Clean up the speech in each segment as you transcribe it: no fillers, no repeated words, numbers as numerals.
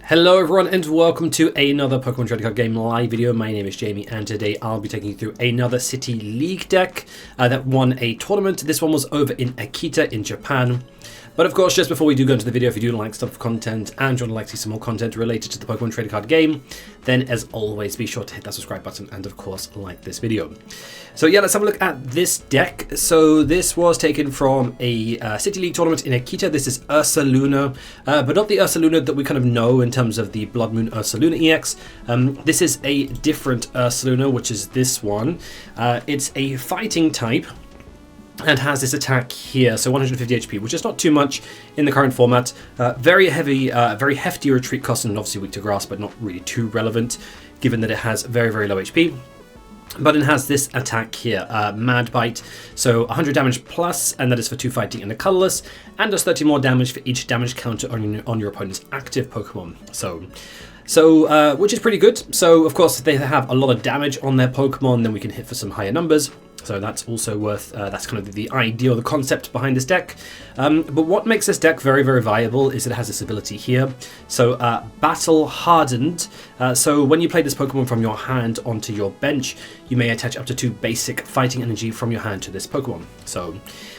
Hello everyone and welcome to another Pokemon Trading Card Game live video. My name is Jamie and today I'll be taking you through another City League deck that won a tournament. This one was over in Akita in Japan. But of course, just before we do go into the video, if you do like stuff content and you would like to see some more content related to the Pokemon Trading Card Game, then as always, be sure to hit that subscribe button and of course like this video. So yeah, let's have a look at this deck. So this was taken from a City League tournament in Akita. This is Ursaluna, but not the Ursaluna that we kind of know in terms of the Bloodmoon Ursaluna EX. This is a different Ursaluna, which is this one. It's a fighting type and has this attack here, so 150 HP, which is not too much in the current format. Very heavy, very hefty retreat cost, and obviously weak to grass, but not really too relevant, given that it has very, very low HP. But it has this attack here, Mad Bite, so 100 damage plus, and that is for 2 fighting and a colorless, and does 30 more damage for each damage counter on your opponent's active Pokemon. So which is pretty good. So of course, if they have a lot of damage on their Pokemon, then we can hit for some higher numbers. So that's also worth, that's kind of the idea or the concept behind this deck. But what makes this deck very, very viable is it has this ability here. So Battle Hardened. So when you play this Pokemon from your hand onto your bench, you may attach up to 2 basic fighting energy from your hand to this Pokemon.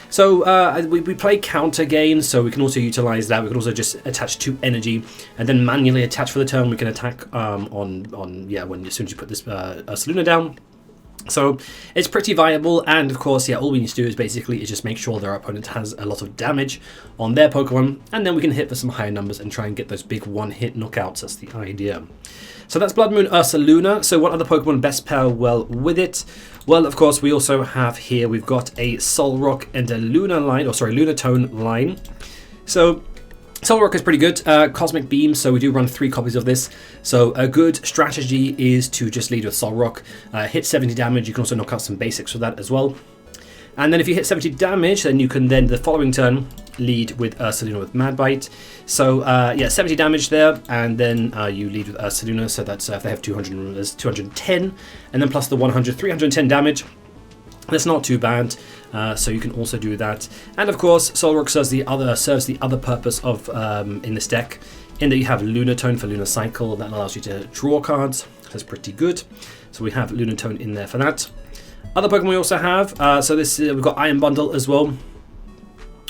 So we play Counter Gain, so we can also utilize that. We can also just attach 2 energy and then manually attach for the turn. We can attack as soon as you put this Ursaluna down. So it's pretty viable, and of course, yeah, all we need to do is basically just make sure their opponent has a lot of damage on their Pokemon, and then we can hit for some higher numbers and try and get those big one-hit knockouts. That's the idea. So that's Bloodmoon Ursaluna. So what other Pokemon best pair well with it? Well, of course, we also have here, we've got a Solrock and a Lunatone line. So Solrock is pretty good. Cosmic Beam, so we do run 3 copies of this. So a good strategy is to just lead with Solrock. Hit 70 damage, you can also knock out some basics for that as well. And then if you hit 70 damage, then you can then, the following turn, lead with Ursaluna with Mad Bite. So yeah, 70 damage there, and then you lead with Ursaluna, so that's if they have 200, there's 210, and then plus the 100, 310 damage. That's not too bad, so you can also do that. And of course, Solrock serves the other purpose of in this deck, in that you have Lunatone for Lunar Cycle. That allows you to draw cards. That's pretty good. So we have Lunatone in there for that. Other Pokemon we also have, so this we've got Iron Bundle as well.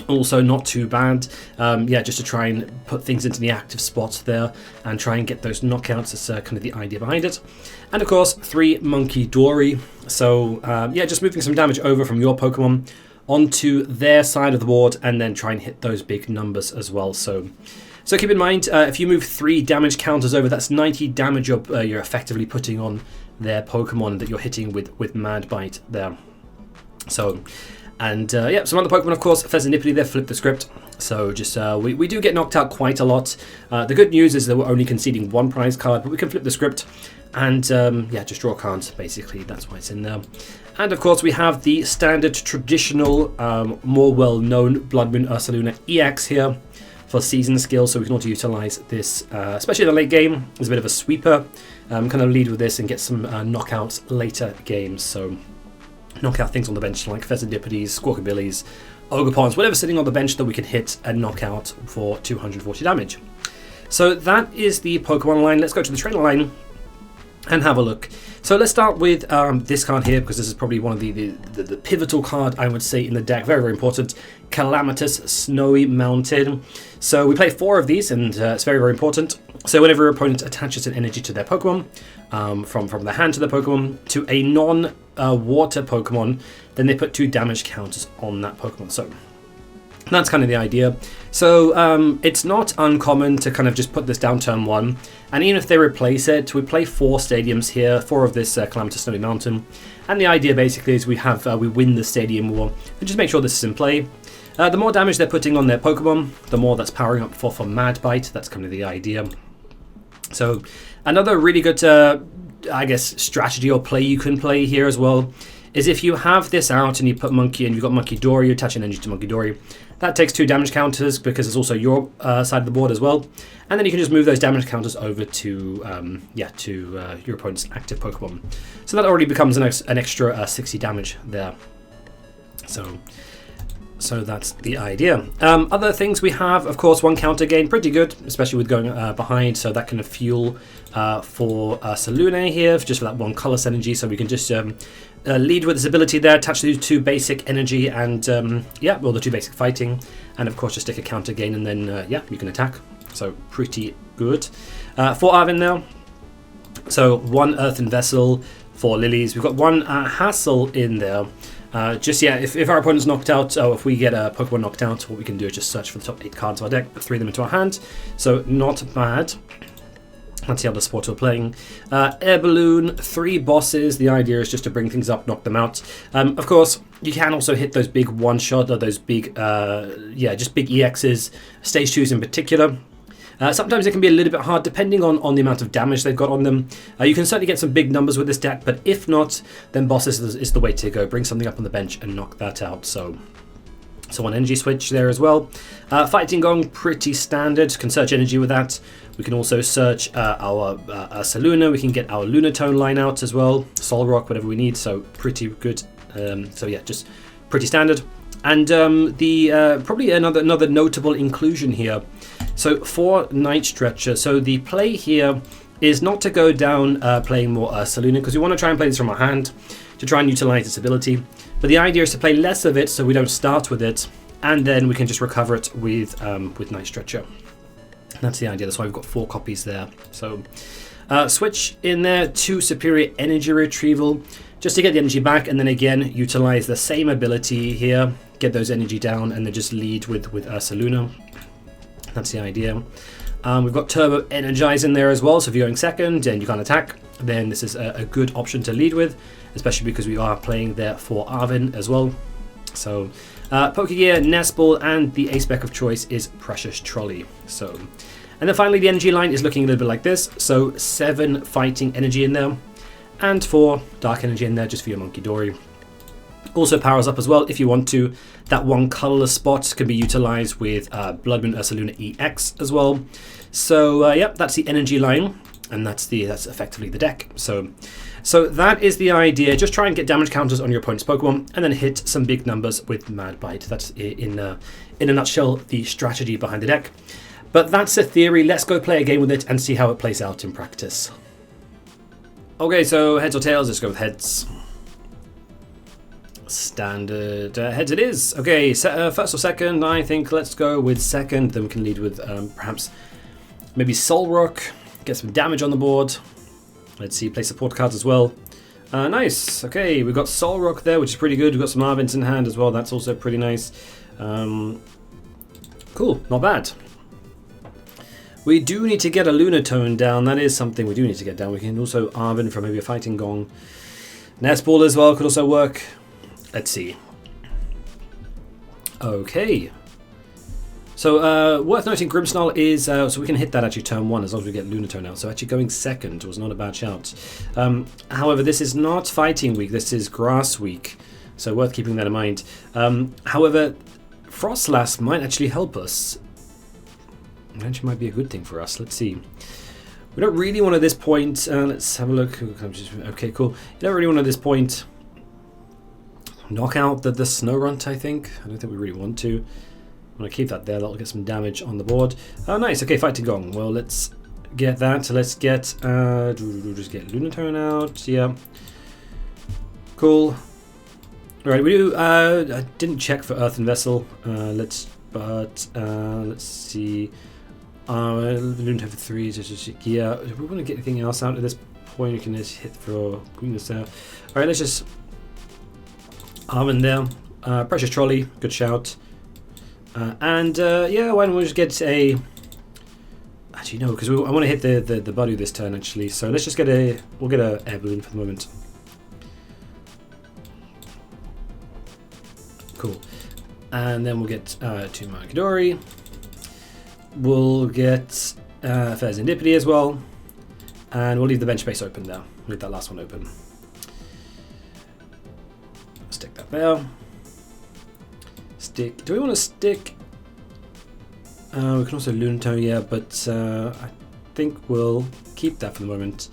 Also not too bad. Yeah, just to try and put things into the active spots there and try and get those knockouts. That's kind of the idea behind it. And of course, 3 Munkidori. So yeah, just moving some damage over from your Pokemon onto their side of the board and then try and hit those big numbers as well. So keep in mind, if you move 3 damage counters over, that's 90 damage you're effectively putting on their Pokemon that you're hitting with Mad Bite there. So, and yeah, some other Pokemon, of course, Fezandipiti, they flip the script. So just we do get knocked out quite a lot. The good news is that we're only conceding 1 prize card, but we can flip the script and yeah, just draw cards. Basically, that's why it's in there. And of course, we have the standard, traditional, more well-known Bloodmoon Ursaluna EX here for season skills. So we can also utilize this, especially in the late game, as a bit of a sweeper. Kind of lead with this and get some knockouts later games. So knock out things on the bench like Fezandipitis, Squawkabillies, Ogopons, whatever's sitting on the bench that we can hit and knock out for 240 damage. So that is the Pokemon line. Let's go to the trainer line and have a look. So let's start with this card here, because this is probably one of the pivotal card, I would say, in the deck. Very, very important. Calamitous Snowy Mountain. So we play 4 of these, and it's very, very important. So whenever your opponent attaches an energy to their Pokemon, from the hand to the Pokemon, to a non-water Pokemon, then they put 2 damage counters on that Pokemon. So that's kind of the idea. So it's not uncommon to kind of just put this down turn 1. And even if they replace it, we play 4 stadiums here, 4 of this Calamitous Snowy Mountain. And the idea basically is we win the stadium war and just make sure this is in play. The more damage they're putting on their Pokemon, the more that's powering up for Mad Bite. That's kind of the idea. So another really good, I guess, strategy or play you can play here as well is if you have this out and you put Monkey and you've got Munkidori, you attach an energy to Munkidori. That takes 2 damage counters because it's also your side of the board as well. And then you can just move those damage counters over to your opponent's active Pokemon. So that already becomes an extra 60 damage there. So So that's the idea. Other things we have, of course, one counter gain, pretty good, especially with going behind, so that can fuel for Ursaluna here, just for that one colorless energy, so we can just lead with this ability there, attach these 2 basic energy and, yeah, well, the 2 basic fighting, and of course just stick a counter gain, and then, yeah, you can attack. So pretty good. For Arven now, so 1 Earthen Vessel for Lilies. We've got 1 Hassel in there. Just, yeah, if our opponent's knocked out, or if we get a Pokemon knocked out, what we can do is just search for the top 8 cards of our deck, put 3 of them into our hand. So not bad. Let's see how the sports we're playing. Air Balloon, 3 bosses. The idea is just to bring things up, knock them out. Of course, you can also hit those big one-shot, or those big, yeah, just big EXs, stage 2s in particular. Sometimes it can be a little bit hard depending on the amount of damage they've got on them. You can certainly get some big numbers with this deck, but if not, then bosses is the way to go. Bring something up on the bench and knock that out. So 1 energy switch there as well. Fighting Gong, pretty standard. Can search energy with that. We can also search our Ursaluna. We can get our Lunatone line out as well. Solrock, whatever we need. So pretty good. So yeah, just pretty standard. And probably another notable inclusion here. So for Night Stretcher, so the play here is not to go down playing more Ursaluna, because we want to try and play this from our hand to try and utilize its ability. But the idea is to play less of it, so we don't start with it, and then we can just recover it with Night Stretcher. That's the idea. That's why we've got 4 copies there. So switch in there to Superior Energy Retrieval, just to get the energy back, and then again utilize the same ability here, get those energy down, and then just lead with Ursaluna. That's the idea. We've got Turbo Energize in there as well, so if you're going second and you can't attack, then this is a good option to lead with, especially because we are playing there for Arven as well. So Pokégear, Nest Ball, and the ace spec of choice is Precious Trolley. So, and then finally the energy line is looking a little bit like this. So 7 fighting energy in there, and 4 dark energy in there just for your Munkidori. Also powers up as well if you want to. That 1 colorless spot can be utilized with Bloodmoon Ursaluna EX as well. So yep, that's the energy line, and that's effectively the deck. So that is the idea. Just try and get damage counters on your opponent's Pokemon, and then hit some big numbers with Mad Bite. That's in a nutshell the strategy behind the deck. But that's the theory. Let's go play a game with it and see how it plays out in practice. Okay, so heads or tails? Let's go with heads. Standard heads it is. Okay, first or second? I think let's go with second. Then we can lead with perhaps maybe Solrock. Get some damage on the board. Let's see, play support cards as well. Nice. Okay, we've got Solrock there, which is pretty good. We've got some Arvens in hand as well. That's also pretty nice. Cool, not bad. We do need to get a Lunatone down. That is something we do need to get down. We can also Arven from maybe a Fighting Gong. Nest Ball as well could also work. Let's see. Okay. So worth noting, Grimmsnarl is so we can hit that actually turn 1 as long as we get Lunatone out. So actually going second was not a bad shout. However, this is not Fighting Week. This is Grass Week. So worth keeping that in mind. However, Frostlass might actually help us. It actually might be a good thing for us. Let's see. We don't really want at this point. Let's have a look. Okay, cool. You don't really want at this point knock out the Snorunt, I think. I don't think we really want to. I'm going to keep that there. That'll get some damage on the board. Oh, nice. Okay, Fighting Gong. Well, let's get that. Let's get... just get Lunatone out. Yeah. Cool. Alright, we do... I didn't check for Earthen Vessel. Let's see... Lunatone for 3. Yeah, if we want to get anything else out at this point, we can just hit for greenness there. Alright, let's just... Arven there. Precious Trolley, good shout. Yeah, why don't we just get a... Actually, no, because I want to hit the Buddy this turn, actually. So let's just get a... We'll get a Air Balloon for the moment. Cool. And then we'll get 2 Munkidori. We'll get Fezandipiti as well. And we'll leave the bench space open there. Leave that last one open. Stick that there. Stick. Do we want to stick? We can also Lunatone, yeah, but I think we'll keep that for the moment.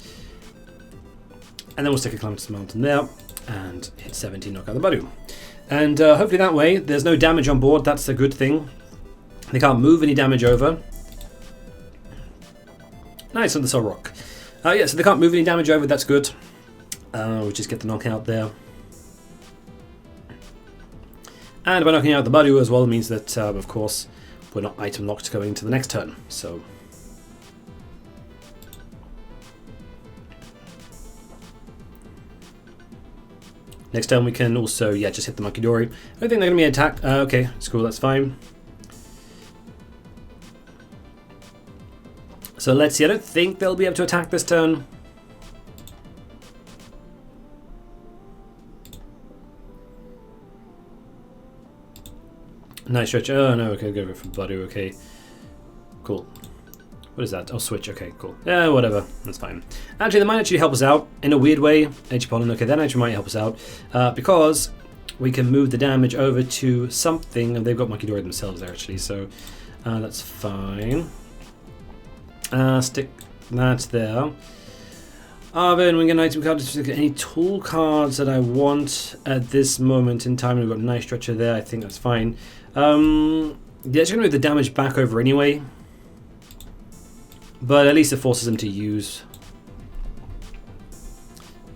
And then we'll stick a Calamitous Mountain there and hit 17, knock out the Badu. And hopefully that way there's no damage on board. That's a good thing. They can't move any damage over. Nice on the Solrock. Yeah, so they can't move any damage over. That's good. We'll just get the knockout there. And by knocking out the Badu as well means that, of course, we're not item locked going into the next turn. So next turn we can also, yeah, just hit the Munkidori. I don't think they're going to be attacked. Okay, it's cool, that's fine. So let's see, I don't think they'll be able to attack this turn. Night Stretcher, oh no, okay, go for Bloody, okay. Cool. What is that? Oh, switch, okay, cool. Yeah, whatever, that's fine. Actually, they might actually help us out in a weird way. Edge Pollen, okay, that actually might help us out. Because we can move the damage over to something, and they've got Munkidori themselves there actually, so that's fine. Stick that there. Arven, we get an item card to get any tool cards that I want at this moment in time. We've got Night Stretcher there, I think that's fine. Yeah, it's going to move the damage back over anyway. But at least it forces them to use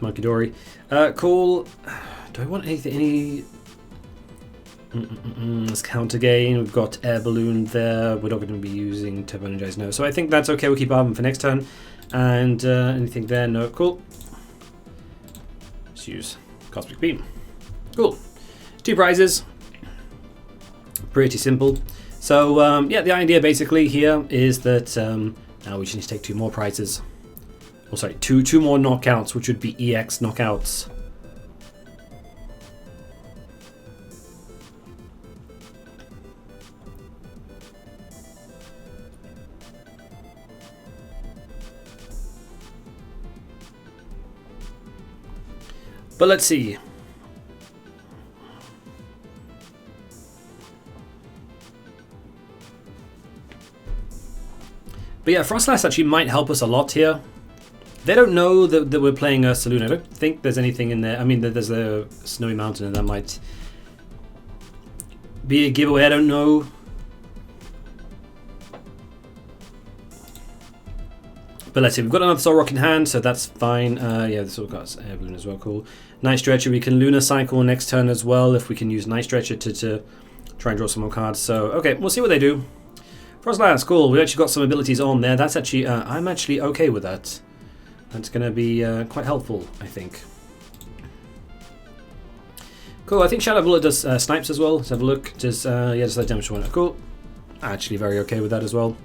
Munkidori. Cool. Do I want anything? Let's Counter Gain. We've got Air Balloon there. We're not going to be using Turbo Energize now. So I think that's okay. We'll keep Arven for next turn. And anything there? No. Cool. Let's use Cosmic Beam. Cool. 2 prizes. Pretty simple. So yeah, the idea basically here is that now we just need to take 2 more prizes. Oh, sorry, two more knockouts, which would be EX knockouts. But let's see. But yeah, Frostlass actually might help us a lot here. They don't know that we're playing Ursaluna. I don't think there's anything in there. I mean, there's a snowy mountain and that might be a giveaway. I don't know. But let's see, we've got another Solrock in hand, so that's fine. Yeah, this all got Air Balloon as well, cool. Night Stretcher, we can Luna Cycle next turn as well if we can use Night Stretcher to try and draw some more cards. So, okay, we'll see what they do. Frostlands, cool. We've actually got some abilities on there. That's actually, I'm actually okay with that. That's going to be quite helpful, I think. Cool, I think Shadow Bullet does snipes as well. Let's have a look. Just, yeah, just that damage one. Cool. Actually very okay with that as well.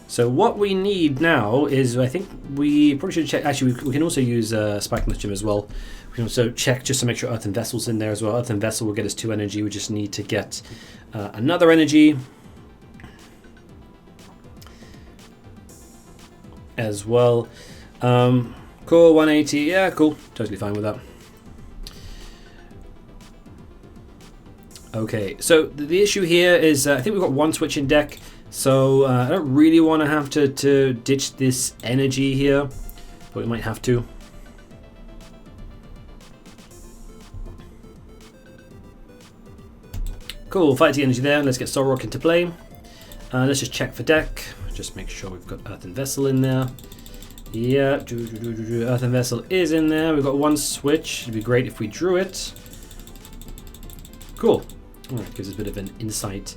So what we need now is, I think we probably should check, actually we can also use Spike Gym as well. We can also check just to make sure Earthen Vessel's in there as well. Earthen Vessel will get us 2 energy, we just need to get another energy as well. Cool, 180, yeah, cool, totally fine with that. Okay, so the issue here is I think we've got 1 switch in deck. So I don't really want to have to ditch this energy here, but we might have to. Cool, Fighting Energy there. Let's get Solrock into play. Let's just check for deck. Just make sure we've got Earthen Vessel in there. Yeah, Earthen Vessel is in there. We've got 1 switch. It'd be great if we drew it. Cool. Oh, it gives us a bit of an insight.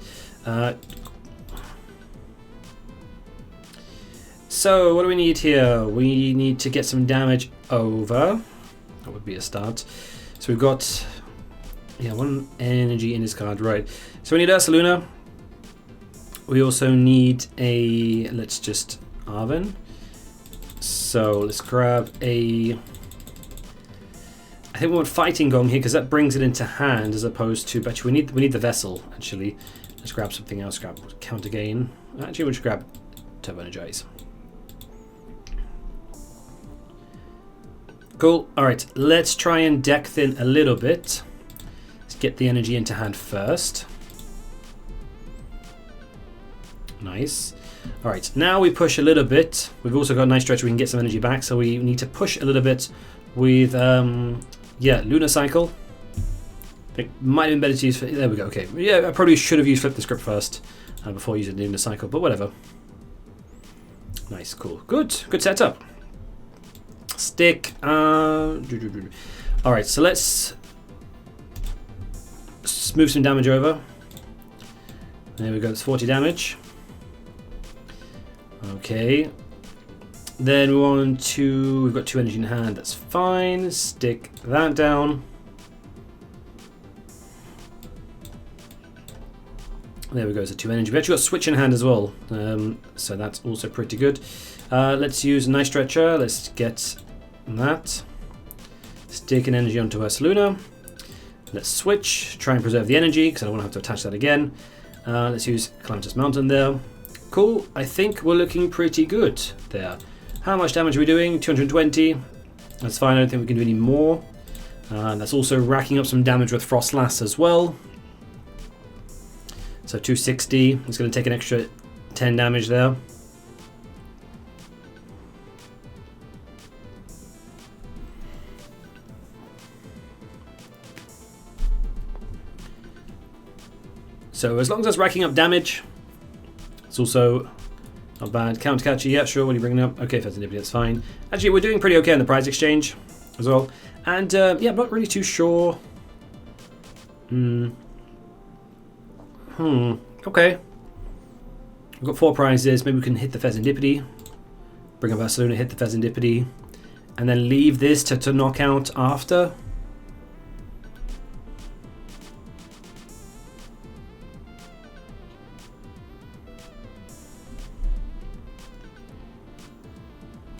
So what do we need here? We need to get some damage over. That would be a start. So we've got, yeah, 1 energy in his card, right. So we need Ursaluna. We also need a, let's just Arven. So let's grab a, I think we want Fighting Gong here because that brings it into hand as opposed to, but we need the Vessel actually. Let's grab something else, grab Counter Gain. Actually we'll just grab Turbo Energize. Cool. Alright, let's try and deck thin a little bit. Let's get the energy into hand first. Nice. Alright, now we push a little bit. We've also got Night Stretcher, we can get some energy back, so we need to push a little bit with Yeah, Lunar Cycle. I think might have been better to use. There we go. Okay. Yeah, I probably should have used Flip the Script first before using Lunar Cycle, but whatever. Nice, cool, good setup. Stick. All right, so let's move some damage over. There we go. It's 40 damage. Okay. Then we want to. We've got 2 energy in hand. That's fine. Stick that down. There we go, so 2 energy. We actually got Switch in hand as well, so that's also pretty good. Let's use Night Stretcher. Let's get that. Stick an energy onto Ursaluna. Let's switch. Try and preserve the energy, because I don't want to have to attach that again. Let's use Calamitous Mountain there. Cool, I think we're looking pretty good there. How much damage are we doing? 220. That's fine, I don't think we can do any more. That's also racking up some damage with Frostlass as well. So 260, it's going to take an extra 10 damage there. So as long as that's racking up damage, it's also not bad. Counter Catcher, yeah, sure, what are you bringing up? Okay, Fezandipiti, that's fine. Actually, we're doing pretty okay in the prize exchange as well. And yeah, I'm not really too sure. Okay. We've got 4 prizes. Maybe we can hit the Fezandipiti. Bring up Ursaluna, hit the Fezandipiti. And then leave this to knock out after.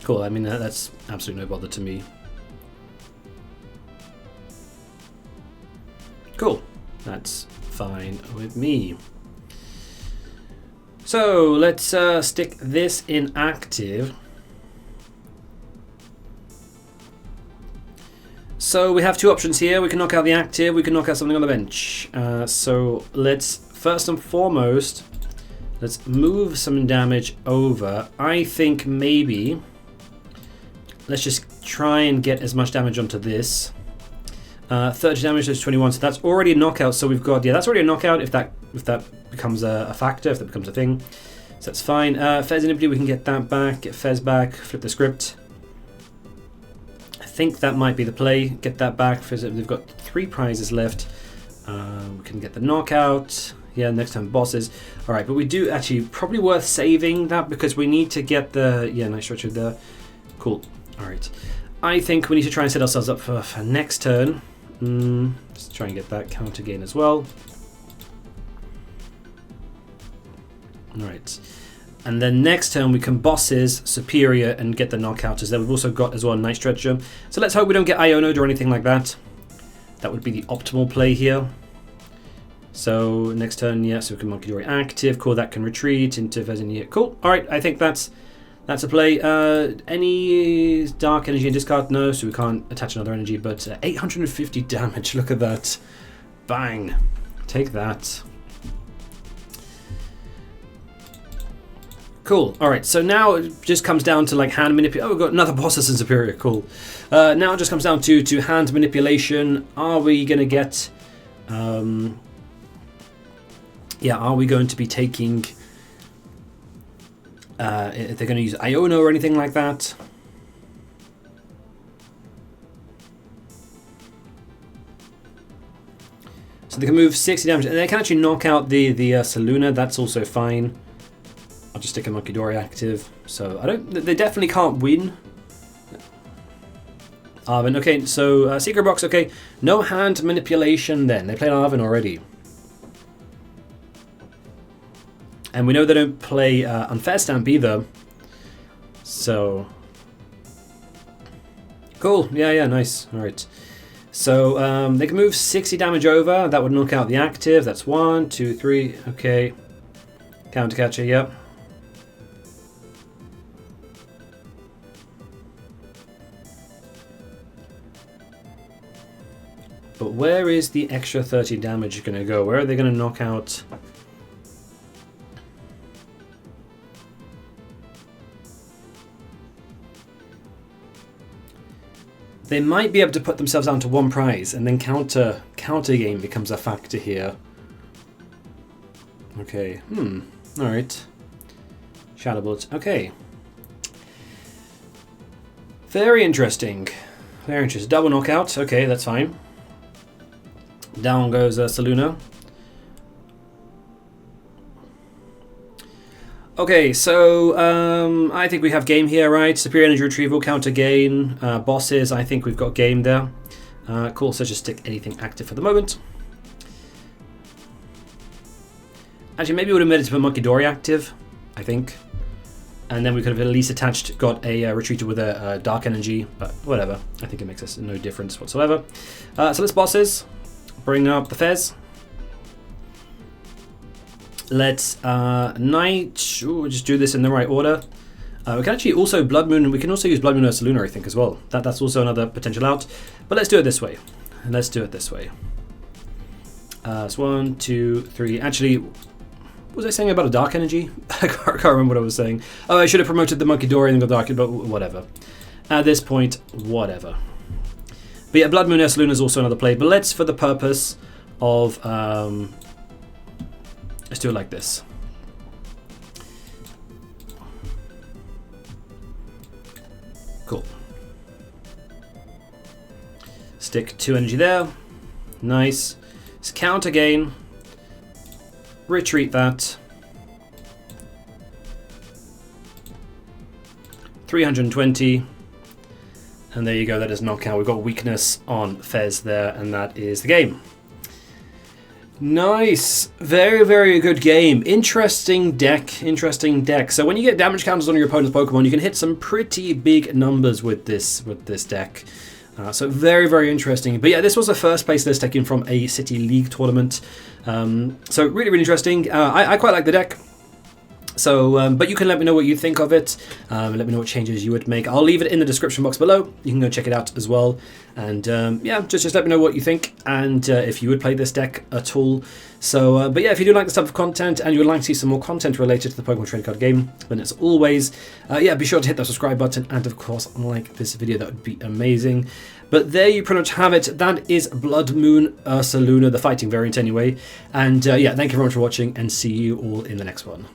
Cool, I mean, that's absolutely no bother to me. Cool, that's fine with me. So let's stick this in active. So we have 2 options here. We can knock out the active, we can knock out something on the bench. So let's first and foremost, let's move some damage over. I think maybe let's just try and get as much damage onto this. 30 damage to 21, so that's already a knockout. So we've got, yeah, that's already a knockout if that becomes a factor, if that becomes a thing. So that's fine. Fezandipiti, we can get that back, get Fez back, flip the script. I think that might be the play. Get that back. They've got 3 prizes left. We can get the knockout. Yeah, next time bosses. All right, but we do actually probably worth saving that because we need to get the Night Stretcher there. Cool. All right. I think we need to try and set ourselves up for next turn. Let's try and get that counter gain as well. Alright. And then next turn we can bosses Superior and get the knockout as there. We've also got as well Night Stretcher. So let's hope we don't get Iono'd or anything like that. That would be the optimal play here. So next turn, yeah, so we can Munkidori active. Cool, that can retreat into Fezandipiti. Cool. Alright, I think that's a play. Any dark energy in discard? No, so we can't attach another energy, but 850 damage. Look at that. Bang. Take that. Cool. Alright, so now it just comes down to like hand manipulation. Oh, we've got another bosses in Superior. Cool. Now it just comes down to hand manipulation. Are we going to get... yeah, are we going to be taking... if they're going to use Iono or anything like that. So they can move 60 damage, and they can actually knock out the Ursaluna. That's also fine. I'll just stick a Munkidori active. So I don't. They definitely can't win. Arven. Okay, so Secret Box. Okay, no hand manipulation. Then they played Arven already. And we know they don't play Unfair Stamp either. So... Cool. Yeah, nice. Alright. So they can move 60 damage over. That would knock out the active. That's 1, 2, 3. Okay. Counter Catcher, yep. But where is the extra 30 damage going to go? Where are they going to knock out... They might be able to put themselves down to 1 prize, and then counter game becomes a factor here. Okay, alright. Shadow Bullets, okay. Very interesting. Very interesting. Double knockout, okay, that's fine. Down goes Saluna. Okay, so I think we have game here, right? Superior Energy Retrieval, Counter Gain, bosses, I think we've got game there. Cool, so just stick anything active for the moment. Actually, maybe we would have made it to a Munkidori active, I think. And then we could have at least got a Retreater with a Dark Energy, but whatever. I think it makes us no difference whatsoever. So let's bosses. Bring up the Fez. Let's Night. Ooh, just do this in the right order. We can actually also Bloodmoon. We can also use Bloodmoon Ursaluna, I think, as well. That's also another potential out. But let's do it this way. Let's do it this way. So 1, 2, 3. Actually, what was I saying about a Dark Energy? I can't remember what I was saying. Oh, I should have promoted the Munkidori and the Dark, but whatever. At this point, whatever. But yeah, Bloodmoon Ursaluna is also another play. But let's, for the purpose of let's do it like this. Cool. Stick 2 energy there. Nice. Let's Counter Gain. Retreat that. 320. And there you go, that is knockout. We've got weakness on Fez there, and that is the game. Nice. Very, very good game. Interesting deck. Interesting deck. So when you get damage counters on your opponent's Pokemon, you can hit some pretty big numbers with this deck. So very, very interesting. But yeah, this was the first place list taken from a City League tournament. So really, really interesting. I quite like the deck. So, but you can let me know what you think of it. Let me know what changes you would make. I'll leave it in the description box below. You can go check it out as well. And yeah, just let me know what you think and if you would play this deck at all. So, but yeah, if you do like this type of content and you would like to see some more content related to the Pokemon trading card game, then as always, yeah, be sure to hit that subscribe button and of course like this video. That would be amazing. But there you pretty much have it. That is Bloodmoon Ursaluna, the fighting variant anyway. And yeah, thank you very much for watching and see you all in the next one.